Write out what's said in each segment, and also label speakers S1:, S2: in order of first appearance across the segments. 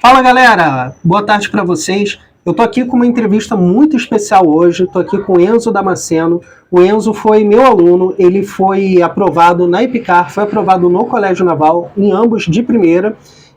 S1: Fala galera, boa tarde para vocês. Eu tô aqui com uma entrevista muito especial hoje. Tô aqui com o Enzo Damasceno. O Enzo foi meu aluno, ele foi aprovado na EPICAR, foi aprovado no Colégio Naval, em ambos de primeira.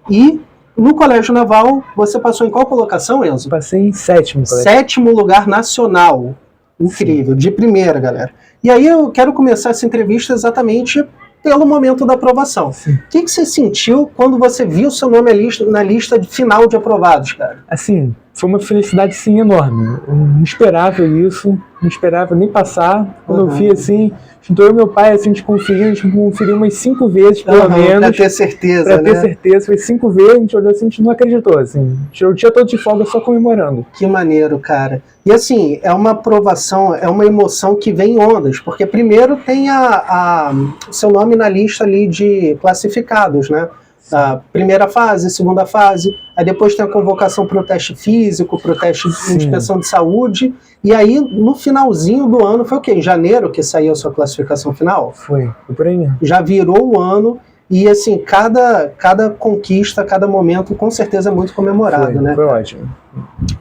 S1: E no Colégio Naval, você passou em qual colocação, Enzo?
S2: Passei em sétimo.
S1: Sétimo lugar nacional. Incrível, de primeira, galera. E aí eu quero começar essa entrevista exatamente pelo momento da aprovação.
S2: Sim.
S1: O que você sentiu quando você viu seu nome na lista final de aprovados, cara?
S2: Assim, foi uma felicidade, sim, enorme. Eu não esperava isso, não esperava nem passar. Quando eu vi, assim, juntou eu e meu pai, assim, a gente conferiu umas 5 vezes, pelo menos.
S1: Pra ter certeza,
S2: Pra ter certeza, foi 5 vezes, a gente olhou assim, a gente não acreditou, assim. Eu tinha todo de folga só comemorando.
S1: Que maneiro, cara. E assim, é uma aprovação, é uma emoção que vem em ondas, porque primeiro tem o seu nome na lista ali de classificados, né? A primeira fase, segunda fase, aí depois tem a convocação para o teste físico, para o teste de inspeção de saúde, e aí no finalzinho do ano, foi o quê? Em janeiro que saiu a sua classificação final?
S2: Foi por aí mesmo.
S1: Já virou o ano, e assim, cada conquista, cada momento, com certeza é muito comemorado, né?
S2: Foi ótimo.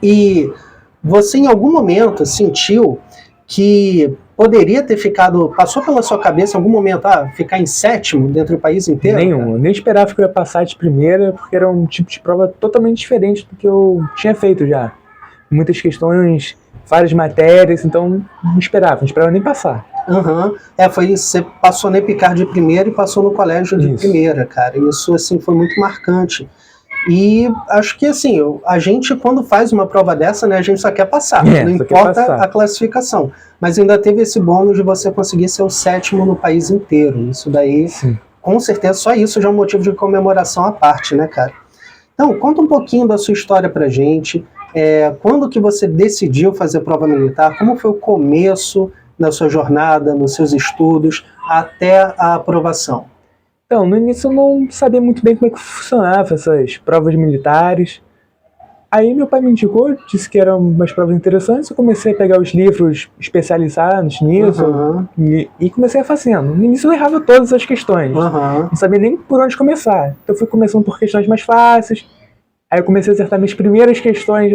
S1: E você em algum momento sentiu que poderia ter ficado, passou pela sua cabeça em algum momento, ficar em sétimo dentro do país inteiro?
S2: Nenhum, eu nem esperava que eu ia passar de primeira, porque era um tipo de prova totalmente diferente do que eu tinha feito já. Muitas questões, várias matérias, então não esperava nem passar.
S1: Você passou na EPICAR de primeira e passou no colégio de primeira, cara. Isso, assim, foi muito marcante. E acho que, assim, a gente, quando faz uma prova dessa, né, a gente só quer passar, não importa a classificação. Mas ainda teve esse bônus de você conseguir ser o sétimo no país inteiro. Isso daí, com certeza, só isso já é um motivo de comemoração à parte, né, cara? Então, conta um pouquinho da sua história pra gente. Quando que você decidiu fazer prova militar? Como foi o começo da sua jornada, nos seus estudos, até a aprovação?
S2: Então, no início eu não sabia muito bem como é que funcionava essas provas militares. Aí meu pai me indicou, disse que eram umas provas interessantes, eu comecei a pegar os livros especializados nisso e comecei a fazendo. No início eu errava todas as questões, não sabia nem por onde começar. Então eu fui começando por questões mais fáceis, aí eu comecei a acertar minhas primeiras questões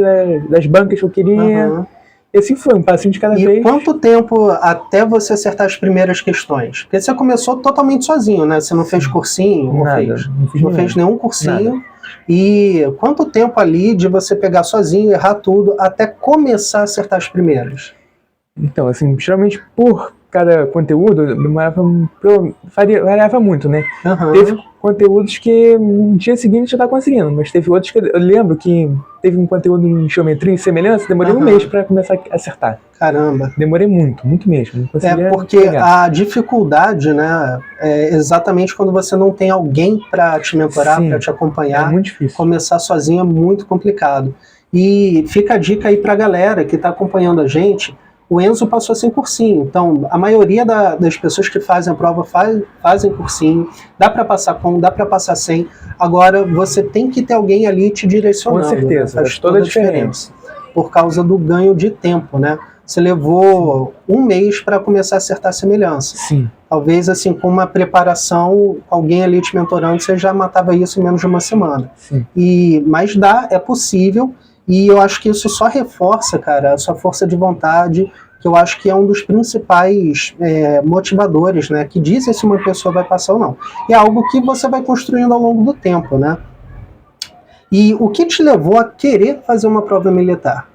S2: das bancas que eu queria. E assim foi, um passinho de cada vez.
S1: E quanto tempo até você acertar as primeiras questões? Porque você começou totalmente sozinho, né? Você não fez cursinho? Não fez nenhum cursinho. Nada. E quanto tempo ali de você pegar sozinho, errar tudo, até começar a acertar as primeiras?
S2: Então, assim, geralmente por cada conteúdo, variava muito, né? Teve conteúdos que no dia seguinte eu estava conseguindo, mas teve outros que eu lembro que teve um conteúdo em geometria e semelhança, demorei um mês para começar a acertar.
S1: Caramba!
S2: Demorei muito mesmo. Não conseguia
S1: porque a dificuldade, né, é exatamente quando você não tem alguém para te mentorar, para te acompanhar.
S2: É muito difícil.
S1: Começar sozinho é muito complicado. E fica a dica aí para a galera que está acompanhando a gente. O Enzo passou sem cursinho, então a maioria das pessoas que fazem a prova fazem cursinho, dá para passar com, dá para passar sem. Agora você tem que ter alguém ali te direcionando.
S2: Com certeza,
S1: faz toda a diferença. Por causa do ganho de tempo, né? Você levou um mês para começar a acertar a semelhança. Talvez assim, com uma preparação, alguém ali te mentorando, você já matava isso em menos de uma semana. Mas é possível. E eu acho que isso só reforça, cara, a sua força de vontade, que eu acho que é um dos principais motivadores, né? Que dizem se uma pessoa vai passar ou não. E é algo que você vai construindo ao longo do tempo, né? E o que te levou a querer fazer uma prova militar?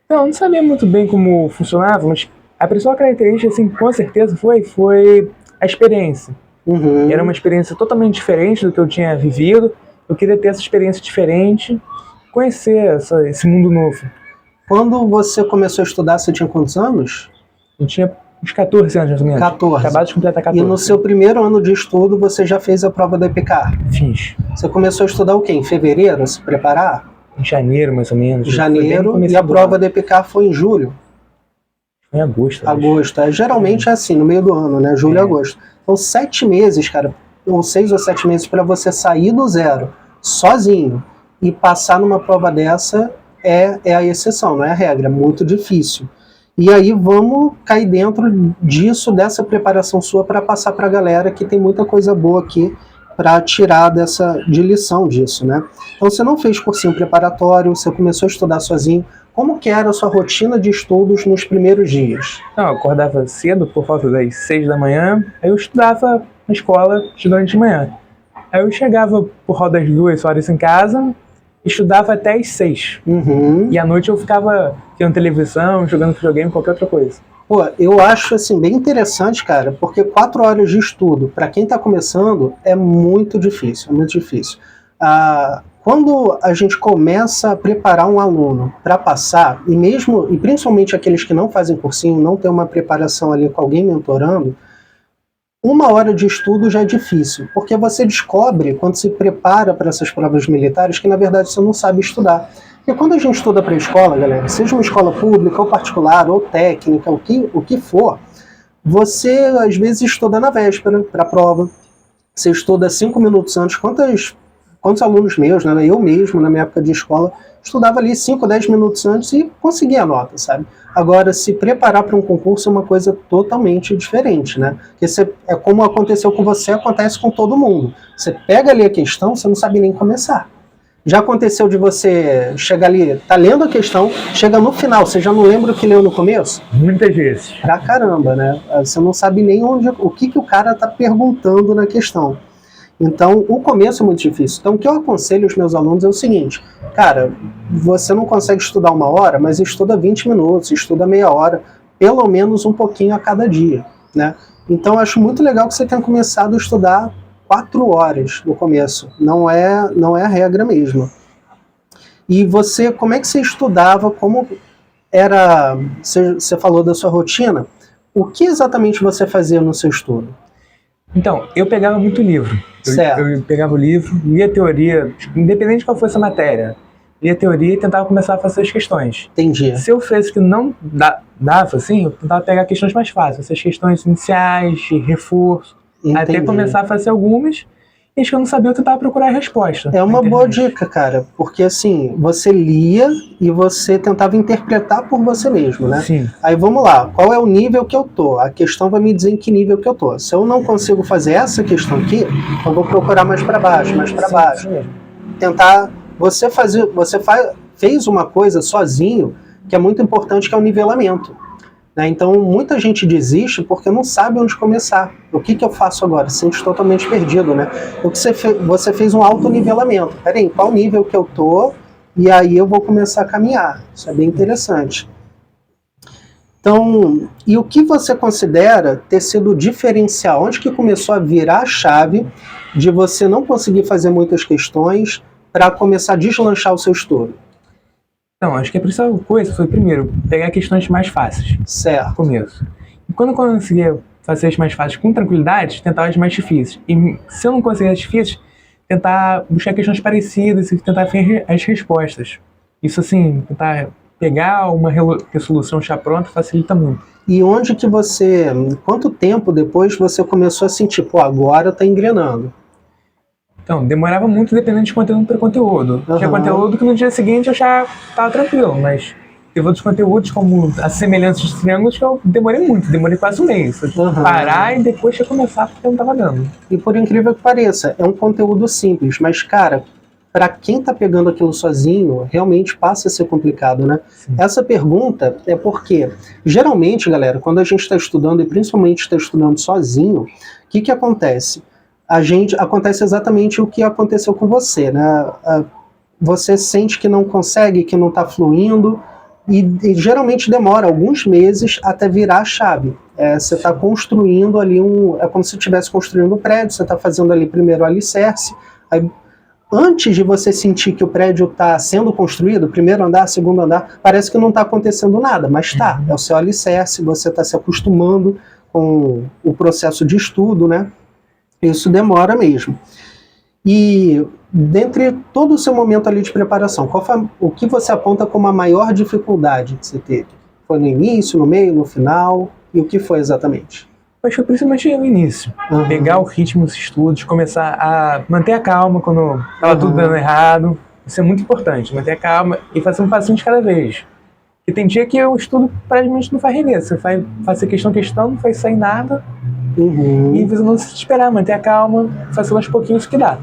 S2: Eu não sabia muito bem como funcionava, mas a principal característica, assim, com certeza, foi a experiência. Era uma experiência totalmente diferente do que eu tinha vivido. Eu queria ter essa experiência diferente, conhecer esse mundo novo.
S1: Quando você começou a estudar, você tinha quantos anos?
S2: Eu tinha uns 14 anos, mais ou menos.
S1: 14.
S2: Acabado de completar 14.
S1: E no seu primeiro ano de estudo, você já fez a prova da EPICAR?
S2: Fiz.
S1: Você começou a estudar o quê? Em fevereiro, a se preparar?
S2: Em janeiro, mais ou menos.
S1: Janeiro, e a prova da EPICAR foi em julho?
S2: Foi em agosto.
S1: Agosto. Geralmente é assim, no meio do ano, né? Julho e agosto. Então 7 meses, cara, ou 6 ou 7 meses para você sair do zero, sozinho, e passar numa prova dessa é a exceção, não é a regra, é muito difícil. E aí vamos cair dentro disso, dessa preparação sua, para passar para a galera que tem muita coisa boa aqui para tirar de lição disso, né? Então você não fez cursinho preparatório, você começou a estudar sozinho. Como que era a sua rotina de estudos nos primeiros dias?
S2: Não, eu acordava cedo, por volta das 6 da manhã, aí eu estudava na escola, estudando de manhã. Aí eu chegava por volta das 2 horas em casa, estudava até as 6.
S1: Uhum.
S2: E à noite eu ficava vendo televisão, jogando videogame, qualquer outra coisa.
S1: Pô, eu acho assim bem interessante, cara, porque 4 horas de estudo, para quem está começando, é muito difícil, é muito difícil. Quando a gente começa a preparar um aluno para passar, e principalmente aqueles que não fazem cursinho, não tem uma preparação ali com alguém mentorando, 1 hora de estudo já é difícil, porque você descobre, quando se prepara para essas provas militares, que na verdade você não sabe estudar. Porque quando a gente estuda para a escola, galera, seja uma escola pública, ou particular, ou técnica, o que for, você às vezes estuda na véspera para a prova, você estuda 5 minutos antes. Quantos alunos meus, né, eu mesmo, na minha época de escola, estudava ali 5, 10 minutos antes e conseguia a nota, sabe? Agora, se preparar para um concurso é uma coisa totalmente diferente, né? Porque é como aconteceu com você, acontece com todo mundo. Você pega ali a questão, você não sabe nem começar. Já aconteceu de você chegar ali, tá lendo a questão, chega no final, você já não lembra o que leu no começo?
S2: Muitas vezes.
S1: Pra caramba, né? Você não sabe nem o que o cara tá perguntando na questão. Então, o começo é muito difícil. Então, o que eu aconselho aos meus alunos é o seguinte: cara, você não consegue estudar 1 hora, mas estuda 20 minutos, estuda meia hora, pelo menos um pouquinho a cada dia, né? Então, eu acho muito legal que você tenha começado a estudar 4 horas no começo. Não é a regra mesmo. E você, como é que você estudava? Como era... Você falou da sua rotina. O que exatamente você fazia no seu estudo?
S2: Então, eu pegava muito livro. Eu pegava o livro, lia teoria, independente de qual fosse a matéria. Lia teoria e tentava começar a fazer as questões.
S1: Entendi.
S2: Se eu fizesse que não dava, assim, eu tentava pegar questões mais fáceis. Essas questões iniciais, de reforço.
S1: Entendi.
S2: Até começar a fazer algumas. E as que eu não sabia, eu tentava procurar a resposta.
S1: É uma boa dica, cara. Porque assim, você lia e você tentava interpretar por você mesmo, né?
S2: Sim.
S1: Aí vamos lá, qual é o nível que eu tô? A questão vai me dizer em que nível que eu tô. Se eu não consigo fazer essa questão aqui, eu vou procurar mais para baixo, mais para baixo.
S2: Sim.
S1: Tentar... Você fez uma coisa sozinho que é muito importante, que é o nivelamento. Então, muita gente desiste porque não sabe onde começar. O que eu faço agora? Se sente totalmente perdido, né? O que você fez um autonivelamento. Peraí, qual nível que eu tô? E aí eu vou começar a caminhar. Isso é bem interessante. Então, e o que você considera ter sido o diferencial? Onde que começou a virar a chave de você não conseguir fazer muitas questões para começar a deslanchar o seu estudo?
S2: Então, acho que a principal coisa foi, primeiro, pegar questões mais fáceis.
S1: Certo.
S2: No começo. E quando eu conseguia fazer as mais fáceis com tranquilidade, tentar as mais difíceis. E se eu não conseguir as difíceis, tentar buscar questões parecidas e tentar ver as respostas. Isso, assim, tentar pegar uma resolução já pronta facilita muito.
S1: E onde que quanto tempo depois você começou a sentir, pô, agora tá engrenando?
S2: Então, demorava muito dependendo de conteúdo para conteúdo. Tinha conteúdo que no dia seguinte eu já estava tranquilo, mas teve outros conteúdos, como a semelhança de triângulos, que eu demorei quase um mês. Eu tive que parar e depois tinha que começar porque eu não estava dando.
S1: E por incrível que pareça, é um conteúdo simples, mas, cara, para quem tá pegando aquilo sozinho, realmente passa a ser complicado, né? Sim. Essa pergunta é porque, geralmente, galera, quando a gente está estudando, e principalmente está estudando sozinho, o que acontece? Acontece exatamente o que aconteceu com você, né? Você sente que não consegue, que não está fluindo, e geralmente demora alguns meses até virar a chave. Você está construindo ali é como se estivesse construindo um prédio, você está fazendo ali primeiro o alicerce, aí, antes de você sentir que o prédio está sendo construído, primeiro andar, segundo andar, parece que não está acontecendo nada, mas está. É o seu alicerce, você está se acostumando com o processo de estudo, né? Isso demora mesmo. E dentre todo o seu momento ali de preparação, o que você aponta como a maior dificuldade que você teve? Foi no início, no meio, no final? E o que foi exatamente?
S2: Acho que principalmente no início. Pegar o ritmo dos estudos, começar a manter a calma quando estava tudo dando errado. Isso é muito importante, manter a calma e fazer um passinho de cada vez. Porque tem dia que o estudo praticamente não faz render. Você vai fazer questão, não vai sair nada. E você não se desesperar, manter a calma, fazer aos pouquinhos que dá.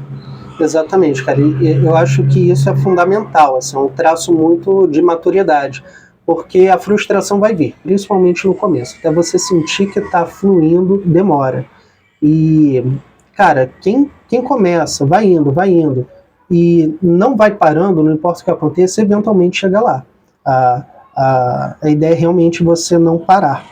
S1: Exatamente, cara. E eu acho que isso é fundamental, assim, é um traço muito de maturidade, porque a frustração vai vir, principalmente no começo. Até você sentir que está fluindo, demora. E, cara, quem começa, vai indo, e não vai parando, não importa o que aconteça, eventualmente chega lá. A ideia é realmente você não parar.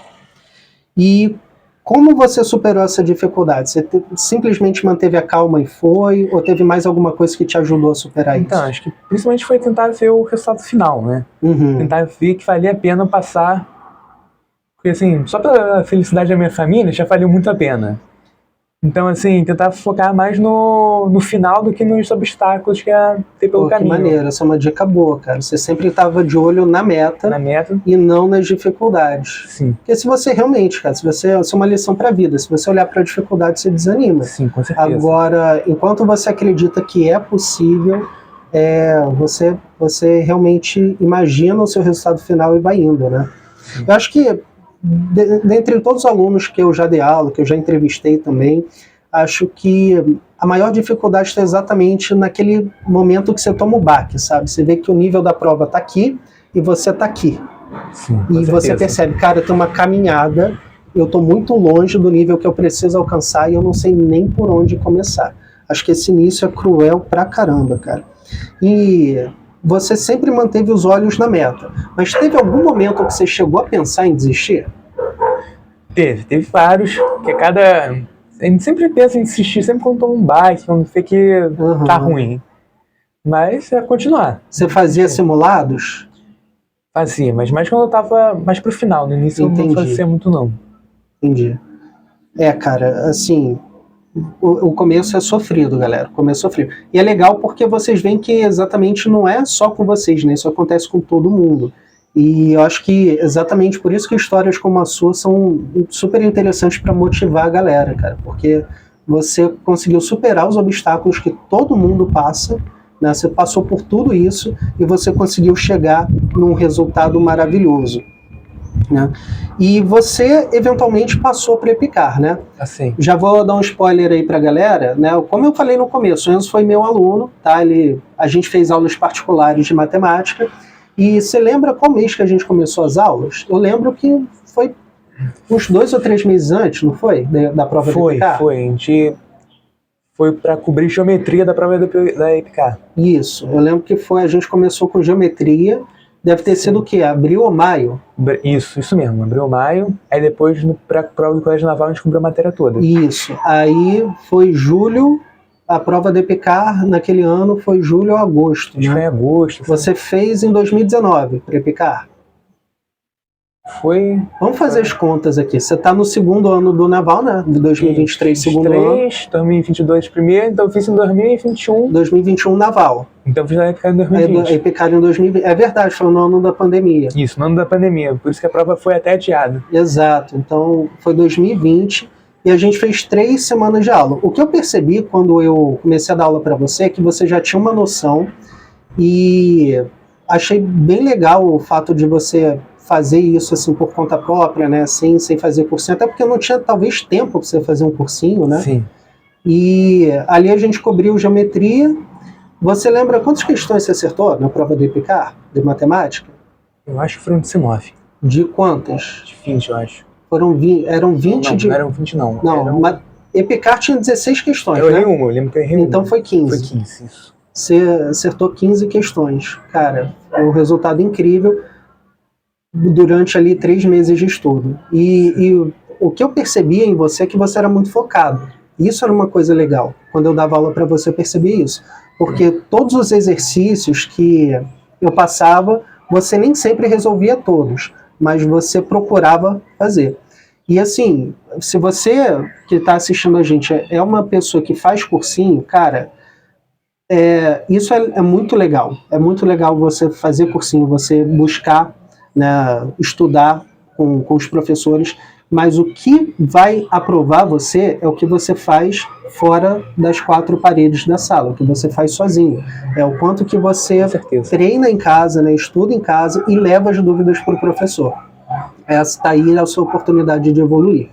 S1: E como você superou essa dificuldade? Você simplesmente manteve a calma e foi? Ou teve mais alguma coisa que te ajudou a superar isso?
S2: Então, acho que principalmente foi tentar ver o resultado final, né? Tentar ver que valia a pena passar. Porque, assim, só pela felicidade da minha família já valeu muito a pena. Então, assim, tentar focar mais no final do que nos obstáculos que ia ter pelo caminho.
S1: Que maneiro, essa é uma dica boa, cara. Você sempre estava de olho na meta e não nas dificuldades.
S2: Sim.
S1: Porque se você realmente, cara, isso é uma lição para a vida. Se você olhar para a dificuldade, você desanima.
S2: Sim, com certeza.
S1: Agora, enquanto você acredita que é possível, você realmente imagina o seu resultado final e vai indo, né? Sim. Eu acho que dentre todos os alunos que eu já dei aula, que eu já entrevistei também, acho que a maior dificuldade está exatamente naquele momento que você toma o baque, sabe? Você vê que o nível da prova está aqui e você está aqui.
S2: Sim,
S1: e você percebe, cara, tem uma caminhada, eu estou muito longe do nível que eu preciso alcançar e eu não sei nem por onde começar. Acho que esse início é cruel pra caramba, cara. E você sempre manteve os olhos na meta. Mas teve algum momento que você chegou a pensar em desistir?
S2: Teve vários, porque a gente sempre pensa em desistir, sempre quando toma um baque, quando vê que tá ruim. Mas é continuar.
S1: Você fazia simulados?
S2: Fazia, mas mais quando eu tava mais pro final, no início eu não fazia muito não.
S1: Entendi. Cara, assim, o começo é sofrido, galera. O começo é sofrido. E é legal porque vocês veem que exatamente não é só com vocês, né? Isso acontece com todo mundo. E eu acho que exatamente por isso que histórias como a sua são super interessantes para motivar a galera, cara. Porque você conseguiu superar os obstáculos que todo mundo passa, né? Você passou por tudo isso e você conseguiu chegar num resultado maravilhoso, né? E você eventualmente passou para Epicar, né?
S2: Assim.
S1: Já vou dar um spoiler aí pra galera, né? Como eu falei no começo, o Enzo foi meu aluno, tá? A gente fez aulas particulares de matemática. E você lembra qual mês que a gente começou as aulas? Eu lembro que foi uns 2 ou 3 meses antes, não foi? Da prova da Epicar?
S2: Foi. A gente foi para cobrir geometria da prova da Epicar.
S1: Isso. Eu lembro que a gente começou com geometria. Deve ter sido o quê? Abril ou maio?
S2: Isso mesmo. Abril ou maio. Aí depois, pra prova do Colégio Naval, a gente cobriu a matéria toda.
S1: Isso. Aí foi julho. A prova da Epicar naquele ano foi julho ou agosto.
S2: Acho que foi em agosto.
S1: Você fez em 2019 para Epicar?
S2: Foi.
S1: Vamos fazer as contas aqui. Você está no segundo ano do Naval, né? De 2023, segundo ano.
S2: 2022 primeiro, então eu fiz em 2021.
S1: 2021 Naval.
S2: Então eu fiz a Epicar em 2020.
S1: Epicar em 2020. É verdade, foi no ano da pandemia.
S2: Isso, no ano da pandemia. Por isso que a prova foi até adiada.
S1: Exato. Então foi 2020. E a gente fez 3 semanas de aula. O que eu percebi quando eu comecei a dar aula para você é que você já tinha uma noção e achei bem legal o fato de você fazer isso assim por conta própria, né? Sem fazer cursinho, até porque não tinha talvez tempo para você fazer um cursinho, né?
S2: Sim.
S1: E ali a gente cobriu geometria. Você lembra quantas questões você acertou na prova do Epicar, de matemática?
S2: Eu acho que foram 19.
S1: De quantas?
S2: De 20, eu acho.
S1: Eram 20
S2: não,
S1: de...
S2: Não eram 20, não.
S1: Mas Epicar tinha 16 questões,
S2: eu
S1: né?
S2: eu lembro que eu errei uma.
S1: Então foi 15.
S2: Foi 15, isso.
S1: Você acertou 15 questões. Cara, é um resultado incrível durante ali 3 meses de estudo. E o que eu percebia em você é que você era muito focado. Isso era uma coisa legal. Quando eu dava aula para você, eu percebia isso. Porque todos os exercícios que eu passava, você nem sempre resolvia todos, mas você procurava fazer. E assim, se você que está assistindo a gente é uma pessoa que faz cursinho, cara, isso é muito legal. É muito legal você fazer cursinho, você buscar, né, estudar com os professores, mas o que vai aprovar você é o que você faz fora das 4 paredes da sala, o que você faz sozinho. É o quanto que você treina em casa, né, estuda em casa e leva as dúvidas para o professor. Essa está aí a sua oportunidade de evoluir.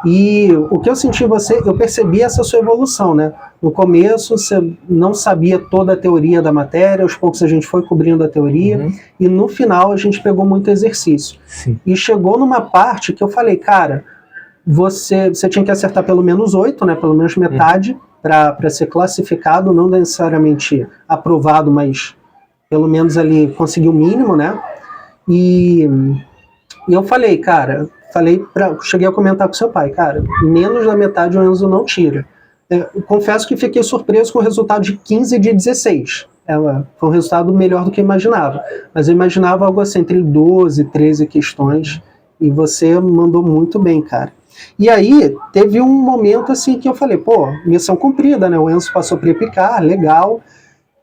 S1: E o que eu senti em você, eu percebi essa sua evolução, né? No começo você não sabia toda a teoria da matéria, aos poucos a gente foi cobrindo a teoria, e no final a gente pegou muito exercício.
S2: Sim.
S1: E chegou numa parte que eu falei, cara, você tinha que acertar pelo menos 8, né? Pelo menos metade, para ser classificado, não necessariamente aprovado, mas pelo menos ali conseguir o mínimo, né? E eu falei, cara, cheguei a comentar com seu pai, cara, menos da metade o Enzo não tira. Confesso que fiquei surpreso com o resultado de 15 de 16. Foi um resultado melhor do que eu imaginava. Mas eu imaginava algo assim, entre 12 e 13 questões, e você mandou muito bem, cara. E aí, teve um momento assim que eu falei, pô, missão cumprida, né? O Enzo passou para EPICAR, legal.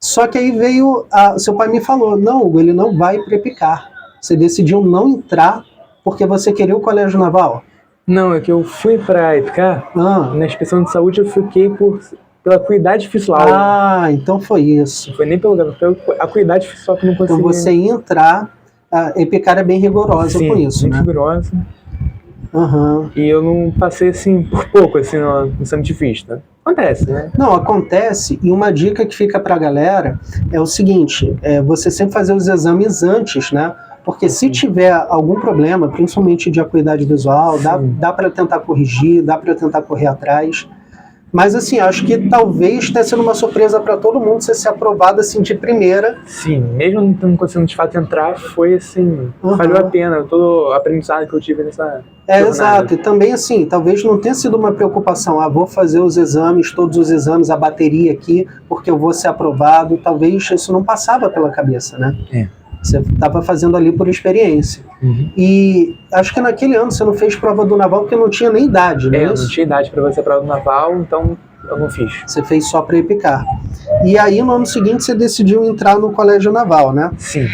S1: Só que aí veio, seu pai me falou, não, Hugo, ele não vai para EPICAR. Você decidiu não entrar porque você queria o Colégio Naval?
S2: Não, é que eu fui pra EPICAR, na inspeção de saúde eu fiquei pela acuidade visual.
S1: Ah, então foi isso.
S2: Não foi nem pelo lugar, foi a acuidade visual que eu não consegui.
S1: Então você entrar, a EPICAR é bem rigorosa com isso,
S2: muito
S1: né?
S2: rigorosa. E eu não passei assim por pouco assim no exame de vista. Acontece, né?
S1: Não, acontece, e uma dica que fica pra galera é o seguinte, você sempre fazer os exames antes, né? Porque se tiver algum problema, principalmente de acuidade visual, dá para tentar corrigir, dá para tentar correr atrás. Mas assim, acho que talvez tenha sido uma surpresa para todo mundo você ser aprovado assim de primeira.
S2: Sim, mesmo não conseguindo de fato entrar, foi assim, valeu a pena, todo o aprendizado que eu tive nessa jornada.
S1: Exato, e também assim, talvez não tenha sido uma preocupação, vou fazer os exames, todos os exames, a bateria aqui, porque eu vou ser aprovado, talvez isso não passava pela cabeça, né? Você estava fazendo ali por experiência. E acho que naquele ano você não fez prova do Naval porque não tinha nem idade, né?
S2: Eu não tinha idade para fazer prova do Naval, então eu não fiz.
S1: Você fez só para EPICAR. E aí no ano seguinte você decidiu entrar no Colégio Naval, né?
S2: Sim.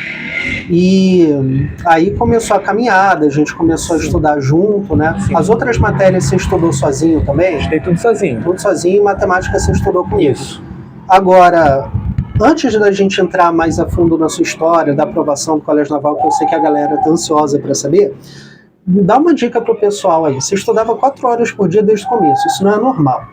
S1: E aí começou a caminhada, a gente começou a estudar junto, né?
S2: Sim.
S1: As outras matérias você estudou sozinho também?
S2: Estudei tudo sozinho.
S1: Tudo sozinho, e matemática você estudou comigo.
S2: Isso.
S1: Agora, antes da gente entrar mais a fundo na sua história, da aprovação do Colégio Naval, que eu sei que a galera está ansiosa para saber, dá uma dica pro pessoal aí. Você estudava 4 horas por dia desde o começo, isso não é normal.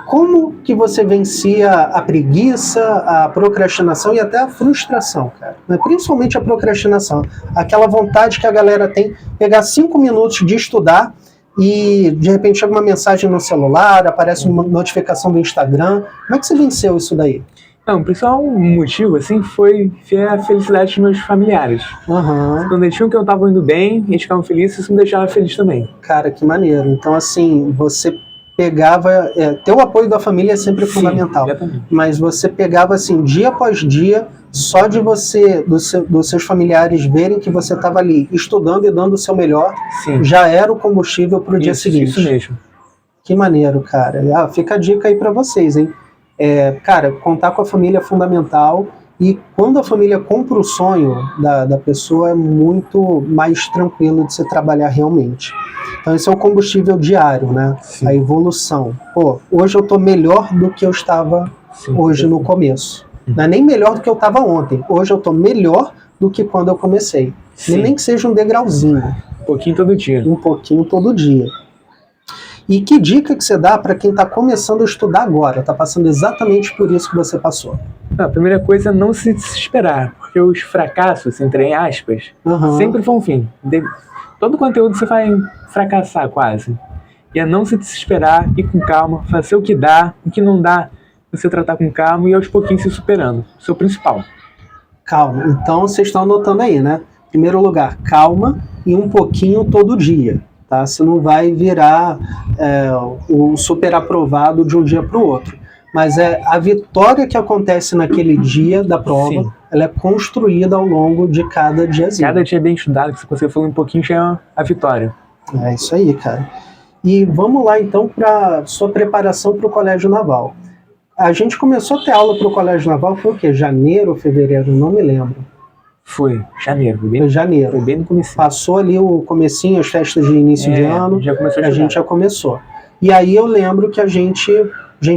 S1: Como que você vencia a preguiça, a procrastinação e até a frustração, cara? Principalmente a procrastinação. Aquela vontade que a galera tem, pegar 5 minutos de estudar e de repente chega uma mensagem no celular, aparece uma notificação do Instagram. Como é que você venceu isso daí?
S2: Não, o principal motivo, assim, foi ver a felicidade dos meus familiares. Quando eles tinham que eu estava indo bem, eles ficavam felizes, isso me deixava feliz também.
S1: Cara, que maneiro. Então, assim, você pegava... ter o apoio da família é sempre fundamental.
S2: Exatamente.
S1: Mas você pegava, assim, dia após dia, só de você, dos seus familiares verem que você estava ali estudando e dando o seu melhor, já era o combustível para o dia seguinte.
S2: Isso mesmo.
S1: Que maneiro, cara. Fica a dica aí para vocês, hein? Cara, contar com a família é fundamental, e quando a família compra o sonho da pessoa é muito mais tranquilo de se trabalhar realmente. Então esse é o combustível diário, né? A evolução. Pô, hoje eu tô melhor do que eu estava hoje no começo. Não é nem melhor do que eu estava ontem. Hoje eu tô melhor do que quando eu comecei. E nem que seja um degrauzinho.
S2: Um pouquinho todo dia.
S1: Um pouquinho todo dia. E que dica que você dá para quem está começando a estudar agora, está passando exatamente por isso que você passou?
S2: A primeira coisa é não se desesperar, porque os fracassos, entre aspas, sempre vão vir. Todo conteúdo você vai fracassar quase. E é não se desesperar, ir com calma, fazer o que dá, o que não dá, você tratar com calma e aos pouquinhos se superando. Isso é o principal.
S1: Calma. Então vocês estão anotando aí, né? Em primeiro lugar, calma e um pouquinho todo dia. Tá? Você não vai virar o super aprovado de um dia para o outro. Mas a vitória que acontece naquele dia da prova, ela é construída ao longo de cada diazinho.
S2: Cada dia bem estudado, que você consegue falar um pouquinho, já é a vitória.
S1: É isso aí, cara. E vamos lá então para sua preparação para o Colégio Naval. A gente começou a ter aula para o Colégio Naval, foi o quê? Janeiro ou fevereiro? Não me lembro.
S2: Foi janeiro.
S1: Foi janeiro.
S2: Foi bem no começo.
S1: Passou ali o comecinho, as festas de início de ano, a gente já começou. E aí eu lembro que a gente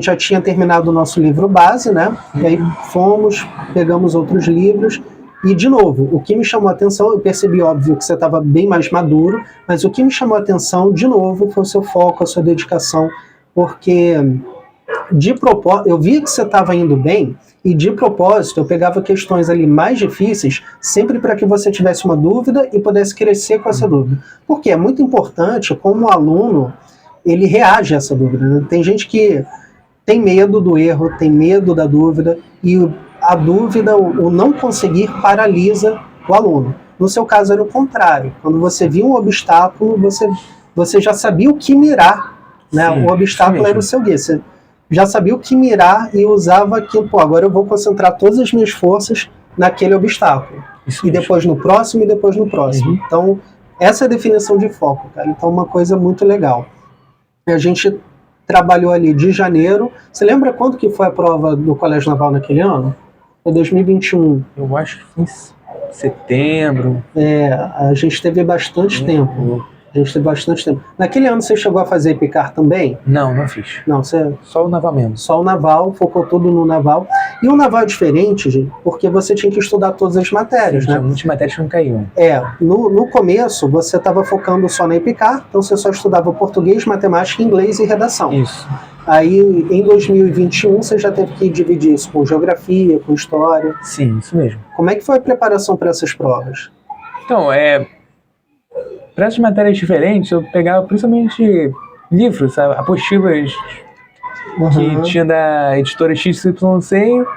S1: já tinha terminado o nosso livro base, né? E aí fomos, pegamos outros livros, E, de novo, o que me chamou a atenção, eu percebi, óbvio, que você estava bem mais maduro, mas o que me chamou a atenção, de novo, foi o seu foco, a sua dedicação, porque, de propósito, eu via que você estava indo bem, e, de propósito, eu pegava questões ali mais difíceis, sempre para que você tivesse uma dúvida e pudesse crescer com essa dúvida. Porque é muito importante, como o aluno, ele reage a essa dúvida, né? Tem gente que tem medo do erro, tem medo da dúvida, e a dúvida, o não conseguir, paralisa o aluno. No seu caso era o contrário. Quando você via um obstáculo, você já sabia o que mirar, né?
S2: Sim,
S1: o obstáculo era o seu guia. Você já sabia o que mirar e usava aquilo. Pô, agora eu vou concentrar todas as minhas forças naquele obstáculo.
S2: Isso
S1: E
S2: mesmo.
S1: depois no próximo, e depois no próximo. Então, essa é a definição de foco, cara. Então, uma coisa muito legal. A gente trabalhou ali de janeiro. Você lembra quando que foi a prova do Colégio Naval naquele ano? Foi 2021.
S2: Eu acho que foi em setembro.
S1: A gente teve bastante tempo. Naquele ano você chegou a fazer IPCAR também?
S2: Não, não fiz.
S1: Não, você...
S2: Só o naval mesmo.
S1: Só o naval, focou tudo no naval. E o naval é diferente, gente, porque você tinha que estudar todas as matérias, né?
S2: Tinha muitas matérias que não caíam.
S1: No começo você estava focando só na IPCAR, então você só estudava português, matemática, inglês e redação.
S2: Isso.
S1: Aí em 2021 você já teve que dividir isso com geografia, com história.
S2: Sim, isso mesmo.
S1: Como é que foi a preparação para essas provas?
S2: Então, para essas matérias diferentes, eu pegava principalmente livros, sabe? Apostilas que tinha da editora XYZ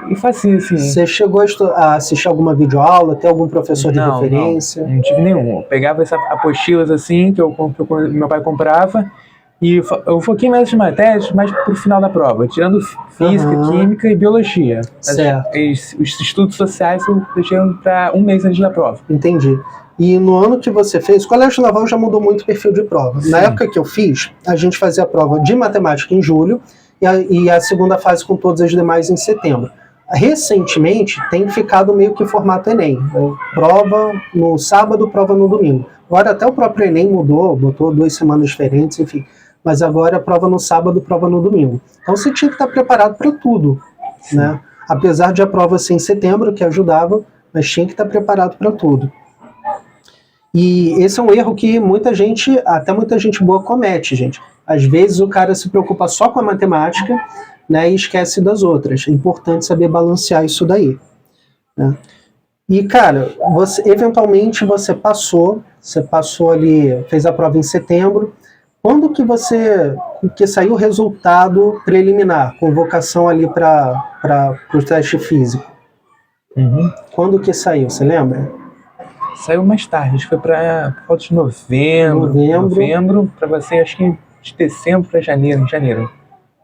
S2: e fazia assim.
S1: Você chegou a assistir alguma videoaula, ter algum professor de referência?
S2: Não tive nenhum. Eu pegava essas apostilas assim, que meu pai comprava, e eu foquei mais nessas matérias, mais pro final da prova, tirando física, química e biologia.
S1: Certo.
S2: Os estudos sociais eu deixei para um mês antes da prova.
S1: Entendi. E no ano que você fez, o Colégio Naval já mudou muito o perfil de prova. Sim. Na época que eu fiz, a gente fazia a prova de matemática em julho e a segunda fase com todas as demais em setembro. Recentemente, tem ficado meio que formato Enem. Prova no sábado, prova no domingo. Agora até o próprio Enem mudou, botou 2 semanas diferentes, enfim. Mas agora prova no sábado, prova no domingo. Então você tinha que estar preparado para tudo, né? Apesar de a prova ser em setembro, que ajudava, mas tinha que estar preparado para tudo. E esse é um erro que até muita gente boa comete, gente. Às vezes o cara se preocupa só com a matemática, né, e esquece das outras. É importante saber balancear isso daí, né? E, cara, eventualmente você passou ali, fez a prova em setembro. Quando que saiu o resultado preliminar, convocação ali para o teste físico? Quando que saiu, você lembra?
S2: Saiu mais tarde, acho que foi para volta de novembro, para você, acho que de dezembro para janeiro.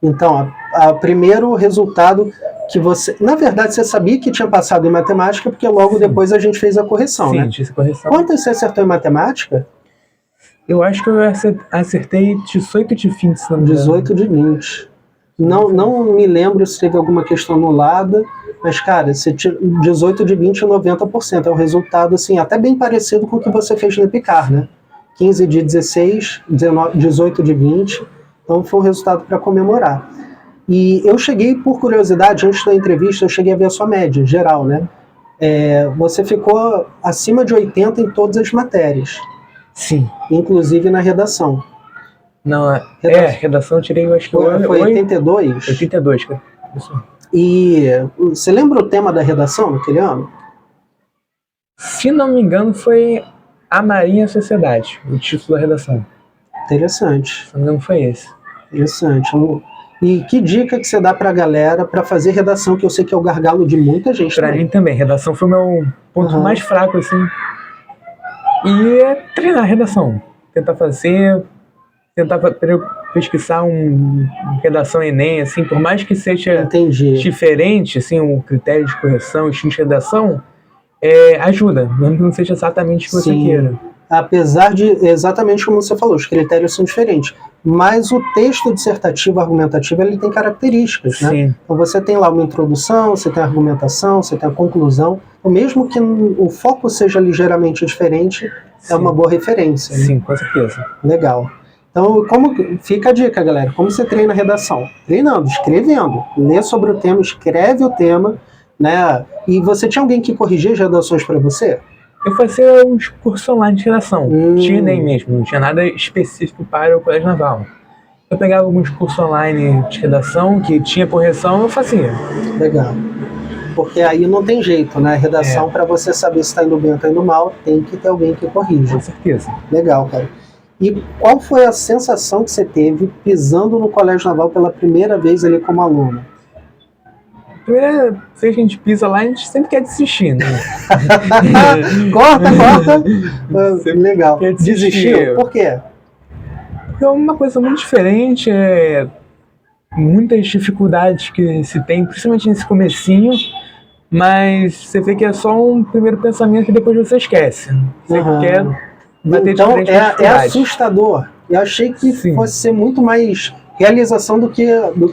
S2: Então,
S1: o primeiro resultado que você... Na verdade, você sabia que tinha passado em matemática, porque logo depois a gente fez a correção, né?
S2: Sim, fiz a correção.
S1: Quantas você acertou em matemática?
S2: Eu acho que eu acertei 18 de 20, se não me engano.
S1: 18 de 20. Não me lembro se teve alguma questão anulada, mas, cara, você tira 18 de 20 é 90%. É um resultado, assim, até bem parecido com o que você fez no IPCAR, né? 15 de 16, 18 de 20. Então, foi um resultado para comemorar. E eu cheguei, por curiosidade, antes da entrevista, eu cheguei a ver a sua média geral, né? Você ficou acima de 80 em todas as matérias.
S2: Sim.
S1: Inclusive na redação.
S2: Não, redação eu tirei, eu acho que
S1: foi 82?
S2: 82, cara. Isso.
S1: E você lembra o tema da redação naquele ano?
S2: Se não me engano, foi A Marinha e a Sociedade, o título da redação.
S1: Interessante.
S2: Se não me engano, foi esse.
S1: Interessante. E que dica que você dá pra galera pra fazer redação, que eu sei que é o gargalo de muita gente
S2: pra
S1: também.
S2: mim também, redação foi o meu ponto mais fraco, assim. E treinar a redação. Tentar pesquisar redação Enem, assim, por mais que seja diferente, assim, o critério de correção, o estilo de redação, ajuda, mesmo que não seja exatamente o que você queira.
S1: Apesar de, exatamente como você falou, os critérios são diferentes, mas o texto dissertativo, argumentativo, ele tem características, né?
S2: Sim.
S1: Então você tem lá uma introdução, você tem a argumentação, você tem a conclusão, então, mesmo que o foco seja ligeiramente diferente, é uma boa referência.
S2: Sim,
S1: né?
S2: Com certeza.
S1: Legal. Então, fica a dica, galera, como você treina a redação? Treinando, escrevendo. Lê sobre o tema, escreve o tema, né? E você tinha alguém que corrigia as redações para você?
S2: Eu fazia uns cursos online de redação, tinha nem mesmo, não tinha nada específico para o Colégio Naval. Eu pegava alguns cursos online de redação que tinha correção, eu fazia.
S1: Legal. Porque aí não tem jeito, né? Redação, para você saber se está indo bem ou está indo mal, tem que ter alguém que corrija.
S2: Com certeza.
S1: Legal, cara. E qual foi a sensação que você teve pisando no Colégio Naval pela primeira vez ali como aluno?
S2: Primeira vez que a gente pisa lá, a gente sempre quer desistir, né?
S1: Corta! Legal. Desistiu? Por quê?
S2: Porque é uma coisa muito diferente, muitas dificuldades que se tem, principalmente nesse comecinho, mas você vê que é só um primeiro pensamento que depois você esquece. Você quer bater de frente com a dificuldade.
S1: É assustador. Eu achei que fosse ser muito mais realização do que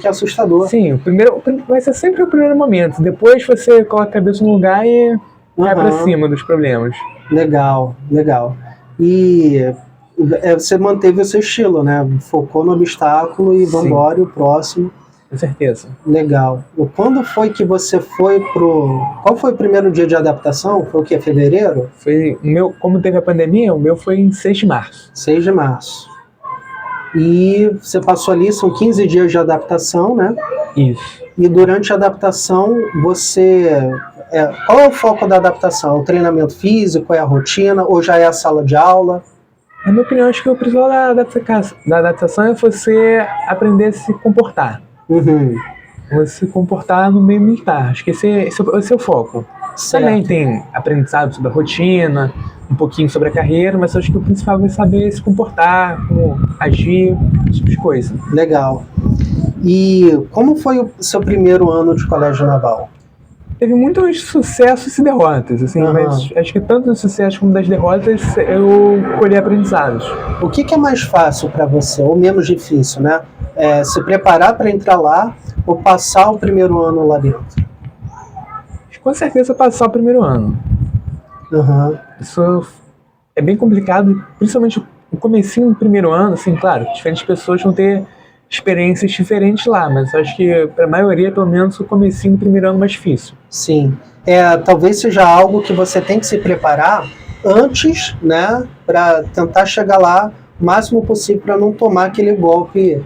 S1: assustador.
S2: Sim, o primeiro vai ser sempre o primeiro momento. Depois você coloca a cabeça no lugar e vai pra cima dos problemas.
S1: Legal, legal. E você manteve o seu estilo, né? Focou no obstáculo e vambora, o próximo.
S2: Com certeza.
S1: Legal. Quando foi que você foi pro... Qual foi o primeiro dia de adaptação? Foi o quê? Fevereiro?
S2: Foi o meu, como teve a pandemia, o meu foi em 6 de março.
S1: 6 de março. E você passou ali, são 15 dias de adaptação, né?
S2: Isso.
S1: E durante a adaptação, você... qual é o foco da adaptação? É o treinamento físico? É a rotina? Ou já é a sala de aula?
S2: Na minha opinião, acho que o principal da adaptação é você aprender a se comportar. Você se comportar no meio militar. Acho que esse é o foco.
S1: Certo.
S2: Também tem aprendizado sobre a rotina, um pouquinho sobre a carreira, mas acho que o principal é saber se comportar, como agir, esse tipo de coisa.
S1: Legal. E como foi o seu primeiro ano de colégio naval?
S2: Teve muitos sucessos e derrotas, assim, mas acho que tanto dos sucessos como das derrotas eu colhi aprendizados.
S1: O que é mais fácil para você, ou menos difícil, né? Se preparar para entrar lá ou passar o primeiro ano lá dentro?
S2: Com certeza passar o primeiro ano. Isso é bem complicado, principalmente o comecinho do primeiro ano, assim, claro, diferentes pessoas vão ter experiências diferentes lá, mas acho que para a maioria, pelo menos, o comecinho do primeiro ano é mais difícil.
S1: Sim. Talvez seja algo que você tem que se preparar antes, né, para tentar chegar lá o máximo possível para não tomar aquele golpe,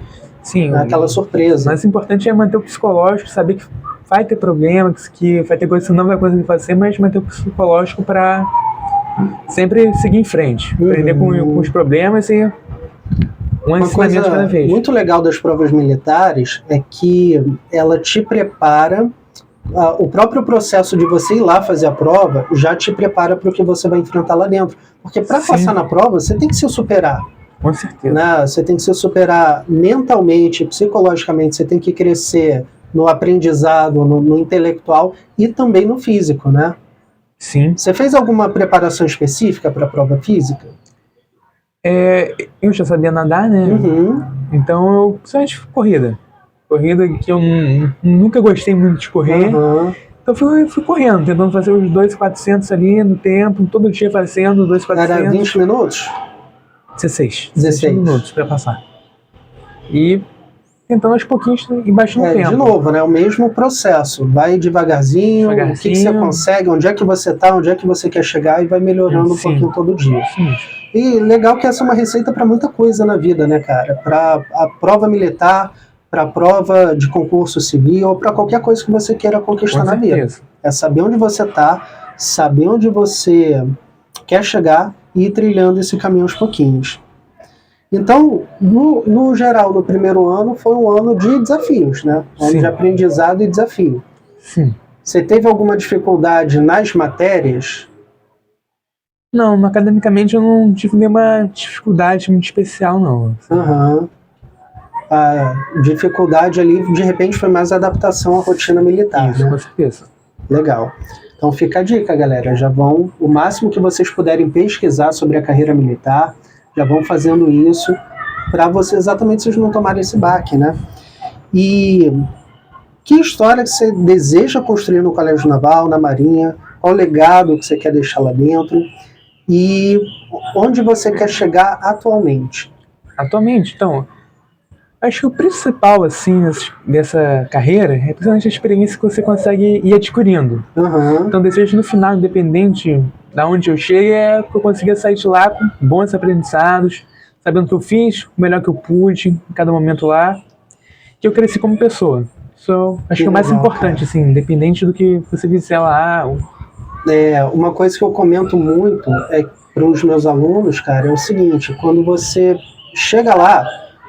S1: aquela surpresa.
S2: O mais importante é manter o psicológico, saber que vai ter problema, que vai ter coisa que você não vai conseguir fazer, mas manter o psicológico para sempre seguir em frente, aprender com os problemas e
S1: uma coisa cada vez. Muito legal das provas militares é que ela te prepara, o próprio processo de você ir lá fazer a prova já te prepara para o que você vai enfrentar lá dentro. Porque para passar na prova, você tem que se superar.
S2: Com certeza.
S1: Né? Você tem que se superar mentalmente, psicologicamente, você tem que crescer no aprendizado, no intelectual e também no físico, né?
S2: Sim.
S1: Você fez alguma preparação específica para a prova física?
S2: Eu já sabia nadar, né? Então eu principalmente corrida que eu nunca gostei muito de correr. Então fui correndo, tentando fazer os 2.400 ali no tempo, todo dia fazendo 2.400.
S1: Era 20 minutos?
S2: 16 minutos para passar. E tentando aos pouquinhos e baixando o tempo.
S1: De novo, né? O mesmo processo. Vai devagarzinho, o que você consegue, onde é que você tá, onde é que você quer chegar e vai melhorando um pouquinho todo dia. E legal que essa é uma receita para muita coisa na vida, né, cara? Para a prova militar, para a prova de concurso civil ou para qualquer coisa que você queira conquistar na vida. É saber onde você tá, saber onde você quer chegar e ir trilhando esse caminho aos pouquinhos. Então, no geral, no primeiro ano, foi um ano de desafios, né? Ano de aprendizado e desafio. Você teve alguma dificuldade nas matérias?
S2: Não, academicamente eu não tive nenhuma dificuldade muito especial, não.
S1: A dificuldade ali, de repente, foi mais a adaptação à rotina militar, né?
S2: Com certeza.
S1: Legal. Então fica a dica, galera. Já vão, o máximo que vocês puderem pesquisar sobre a carreira militar, já vão fazendo isso para vocês não tomarem esse baque, né? E que história que você deseja construir no Colégio Naval, na Marinha? Qual legado que você quer deixar lá dentro? E onde você quer chegar atualmente?
S2: Atualmente, então, Acho que o principal, assim, dessa carreira é principalmente a experiência que você consegue ir adquirindo.
S1: Uhum.
S2: Então, o desejo no final, independente da onde eu chegue, é que eu consiga sair de lá com bons aprendizados, sabendo o que eu fiz, o melhor que eu pude em cada momento lá, que eu cresci como pessoa. Isso eu acho que é o mais
S1: legal,
S2: importante, assim, independente do que você fizer lá.
S1: Uma coisa que eu comento muito para os meus alunos, cara, é o seguinte: quando você chega lá,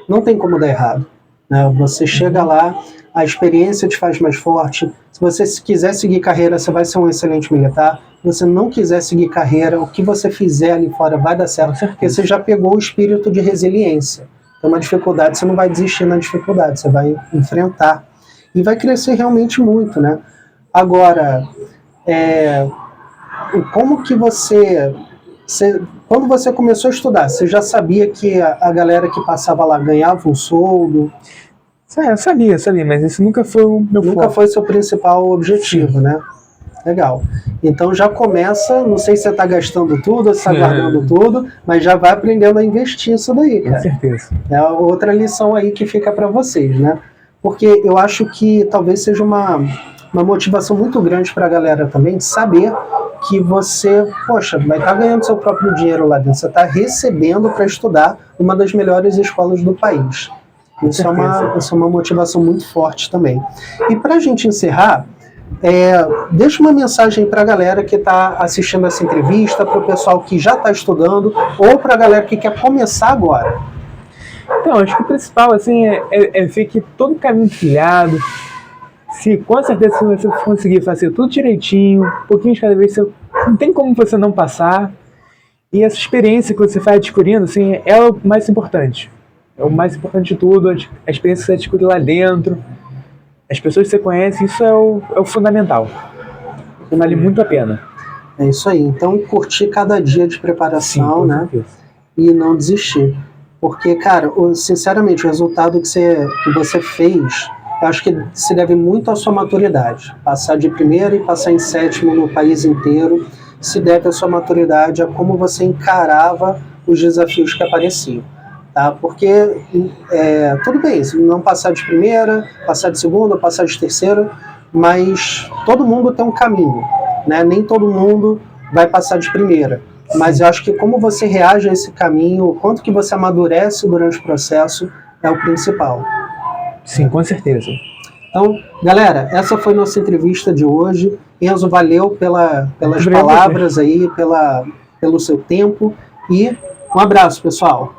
S1: não tem como dar errado, né? Você chega lá, a experiência te faz mais forte. Se você quiser seguir carreira, você vai ser um excelente militar. Se você não quiser seguir carreira, o que você fizer ali fora vai dar certo, porque você já pegou o espírito de resiliência. Tem uma dificuldade, você não vai desistir na dificuldade, você vai enfrentar. E vai crescer realmente muito, né? Agora, como que quando você começou a estudar, você já sabia que a galera que passava lá ganhava um soldo?
S2: Eu sabia, mas isso nunca foi o meu foco.
S1: Nunca foi seu principal objetivo, né? Legal. Então já começa, não sei se você está gastando tudo, ou se está guardando tudo, mas já vai aprendendo a investir isso daí, cara.
S2: Com certeza.
S1: É outra lição aí que fica para vocês, né? Porque eu acho que talvez seja uma motivação muito grande para a galera também de saber que você, poxa, vai estar ganhando seu próprio dinheiro lá dentro, você está recebendo para estudar uma das melhores escolas do país. Isso é uma motivação muito forte também. E para a gente encerrar, deixa uma mensagem para a galera que está assistindo essa entrevista, para o pessoal que já está estudando, ou para a galera que quer começar agora.
S2: Então, acho que o principal assim, é ver que todo caminho trilhado, com certeza se você conseguir fazer tudo direitinho, um pouquinho de cada vez, não tem como você não passar. E essa experiência que você vai adquirindo, assim, é o mais importante. É o mais importante de tudo, a experiência que você adquire lá dentro, as pessoas que você conhece, isso é o fundamental. Vale muito a pena.
S1: É isso aí. Então, curtir cada dia de preparação,
S2: sim,
S1: né? E não desistir. Porque, cara, sinceramente, o resultado que você fez, eu acho que se deve muito à sua maturidade. Passar de primeiro e passar em sétimo no país inteiro se deve à sua maturidade, a como você encarava os desafios que apareciam. Tá? Porque, tudo bem, se não passar de primeira, passar de segunda, passar de terceira, mas todo mundo tem um caminho, né? Nem todo mundo vai passar de primeira. Mas eu acho que como você reage a esse caminho, o quanto que você amadurece durante o processo, é o principal.
S2: Sim, com certeza.
S1: Então, galera, essa foi nossa entrevista de hoje. Enzo, valeu pelas palavras aí, pelo seu tempo. E um abraço, pessoal.